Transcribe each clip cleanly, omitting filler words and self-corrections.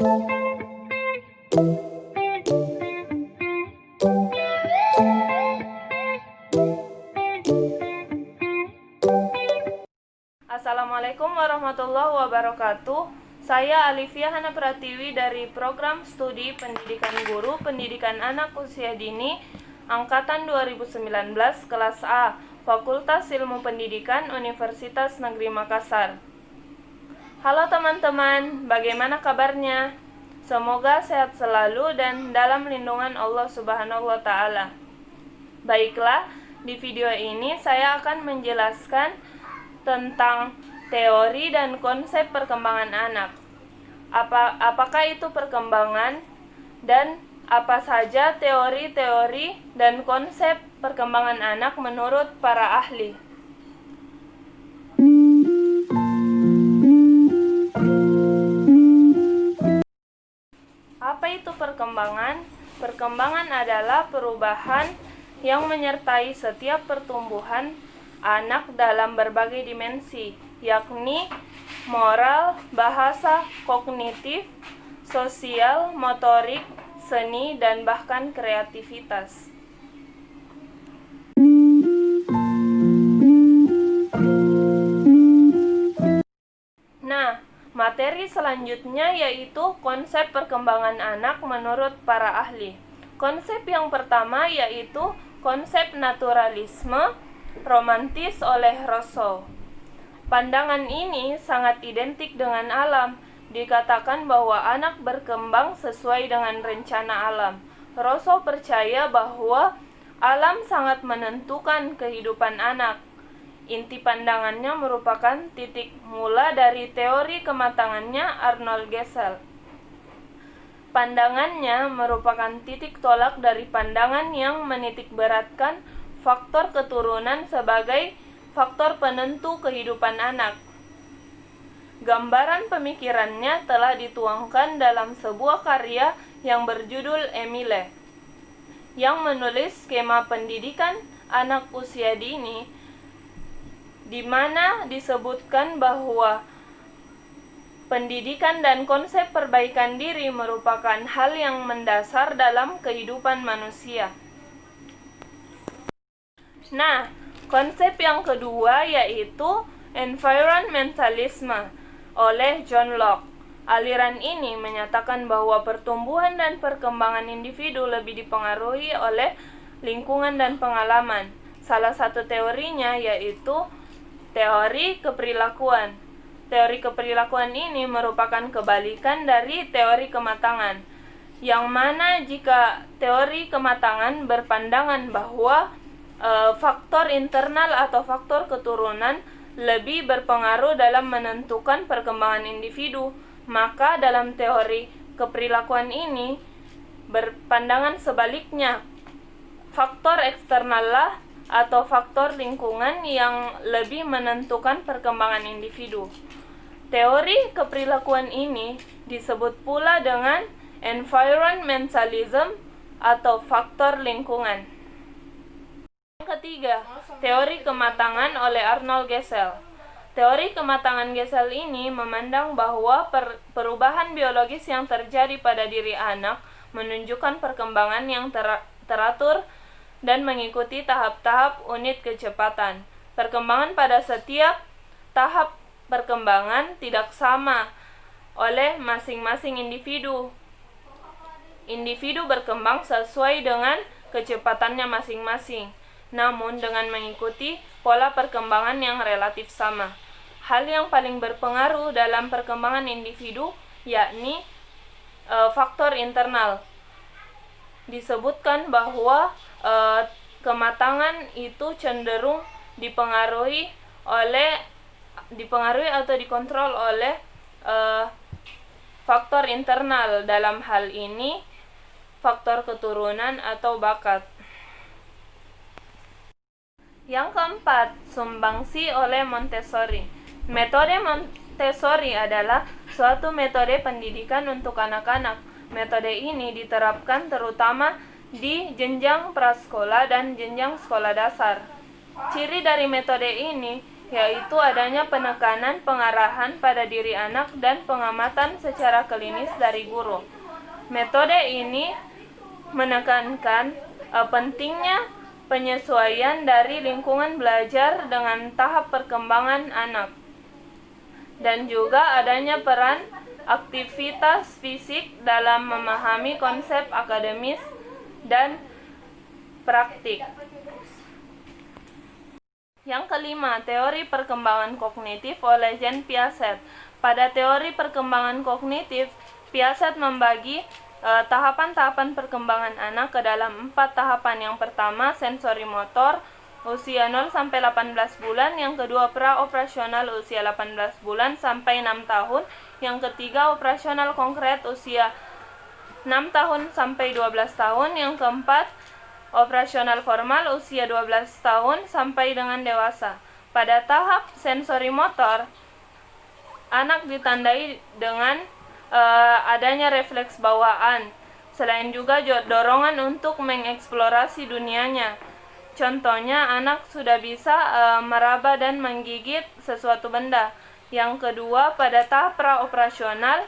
Assalamualaikum warahmatullahi wabarakatuh. Saya Alifia Hana Pratiwi dari Program Studi Pendidikan Guru Pendidikan Anak Usia Dini Angkatan 2019 Kelas A, Fakultas Ilmu Pendidikan Universitas Negeri Makassar. Halo teman-teman, bagaimana kabarnya? Semoga sehat selalu dan dalam lindungan Allah Subhanahu wa Ta'ala. Baiklah, di video ini saya akan menjelaskan tentang teori dan konsep perkembangan anak. Apakah itu perkembangan dan apa saja teori-teori dan konsep perkembangan anak menurut para ahli? Apa itu perkembangan? Perkembangan adalah perubahan yang menyertai setiap pertumbuhan anak dalam berbagai dimensi, yakni moral, bahasa, kognitif, sosial, motorik, seni, dan bahkan kreativitas. Nah, materi selanjutnya yaitu konsep perkembangan anak menurut para ahli. Konsep yang pertama yaitu konsep naturalisme romantis oleh Rousseau. Pandangan ini sangat identik dengan alam. Dikatakan bahwa anak berkembang sesuai dengan rencana alam. Rousseau percaya bahwa alam sangat menentukan kehidupan anak. Inti pandangannya merupakan titik mula dari teori kematangannya Arnold Gesell. Pandangannya merupakan titik tolak dari pandangan yang menitikberatkan faktor keturunan sebagai faktor penentu kehidupan anak. Gambaran pemikirannya telah dituangkan dalam sebuah karya yang berjudul Emile, yang menulis skema pendidikan anak usia dini, di mana disebutkan bahwa pendidikan dan konsep perbaikan diri merupakan hal yang mendasar dalam kehidupan manusia. Nah, konsep yang kedua yaitu environmentalisme oleh John Locke. Aliran ini menyatakan bahwa pertumbuhan dan perkembangan individu lebih dipengaruhi oleh lingkungan dan pengalaman. Salah satu teorinya yaitu teori keperilakuan. Teori keperilakuan ini merupakan kebalikan dari teori kematangan, yang mana jika teori kematangan berpandangan bahwa faktor internal atau faktor keturunan lebih berpengaruh dalam menentukan perkembangan individu, maka dalam teori keperilakuan ini berpandangan sebaliknya. Faktor eksternal lah atau faktor lingkungan yang lebih menentukan perkembangan individu. Teori keperilakuan ini disebut pula dengan environmentalism atau faktor lingkungan. Yang ketiga, teori kematangan oleh Arnold Gesell. Teori kematangan Gesell ini memandang bahwa perubahan biologis yang terjadi pada diri anak menunjukkan perkembangan yang teratur dan mengikuti tahap-tahap unit kecepatan. Perkembangan pada setiap tahap perkembangan tidak sama oleh masing-masing individu. Individu berkembang sesuai dengan kecepatannya masing-masing, namun dengan mengikuti pola perkembangan yang relatif sama. Hal yang paling berpengaruh dalam perkembangan individu yakni faktor internal. Disebutkan bahwa kematangan itu cenderung dipengaruhi atau dikontrol oleh faktor internal, dalam hal ini faktor keturunan atau bakat. Yang keempat, sumbangsi oleh Montessori. Metode Montessori adalah suatu metode pendidikan untuk anak-anak. Metode ini diterapkan terutama di jenjang prasekolah dan jenjang sekolah dasar. Ciri dari metode ini yaitu adanya penekanan pengarahan pada diri anak dan pengamatan secara klinis dari guru. Metode ini menekankan pentingnya penyesuaian dari lingkungan belajar dengan tahap perkembangan anak, dan juga adanya peran aktivitas fisik dalam memahami konsep akademis dan praktik. Yang kelima, teori perkembangan kognitif oleh Jean Piaget. Pada teori perkembangan kognitif, Piaget membagi tahapan-tahapan perkembangan anak ke dalam 4 tahapan. Yang pertama, sensori motor, usia 0 sampai 18 bulan. Yang kedua, pra-operasional, usia 18 bulan sampai 6 tahun. Yang ketiga, operasional konkret, usia 6 tahun sampai 12 tahun. Yang keempat, operasional formal, usia 12 tahun sampai dengan dewasa. Pada tahap sensori motor, anak ditandai dengan adanya refleks bawaan. Selain juga dorongan untuk mengeksplorasi dunianya. Contohnya, anak sudah bisa meraba dan menggigit sesuatu benda. Yang kedua, pada tahap praoperasional,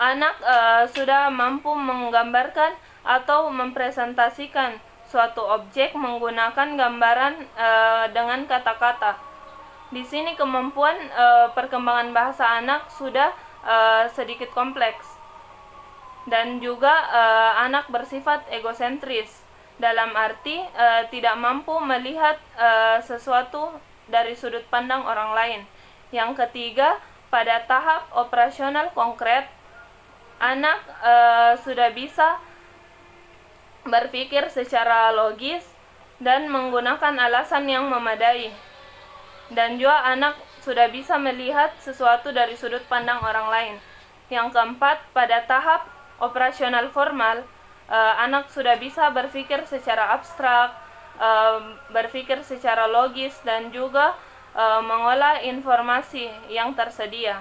anak sudah mampu menggambarkan atau mempresentasikan suatu objek menggunakan gambaran dengan kata-kata. Di sini kemampuan perkembangan bahasa anak sudah sedikit kompleks, dan juga anak bersifat egosentris, dalam arti tidak mampu melihat sesuatu dari sudut pandang orang lain. Yang ketiga, pada tahap operasional konkret, anak sudah bisa berpikir secara logis dan menggunakan alasan yang memadai, dan juga anak sudah bisa melihat sesuatu dari sudut pandang orang lain. Yang keempat, pada tahap operasional formal, anak sudah bisa berpikir secara abstrak, berpikir secara logis, dan juga mengolah informasi yang tersedia.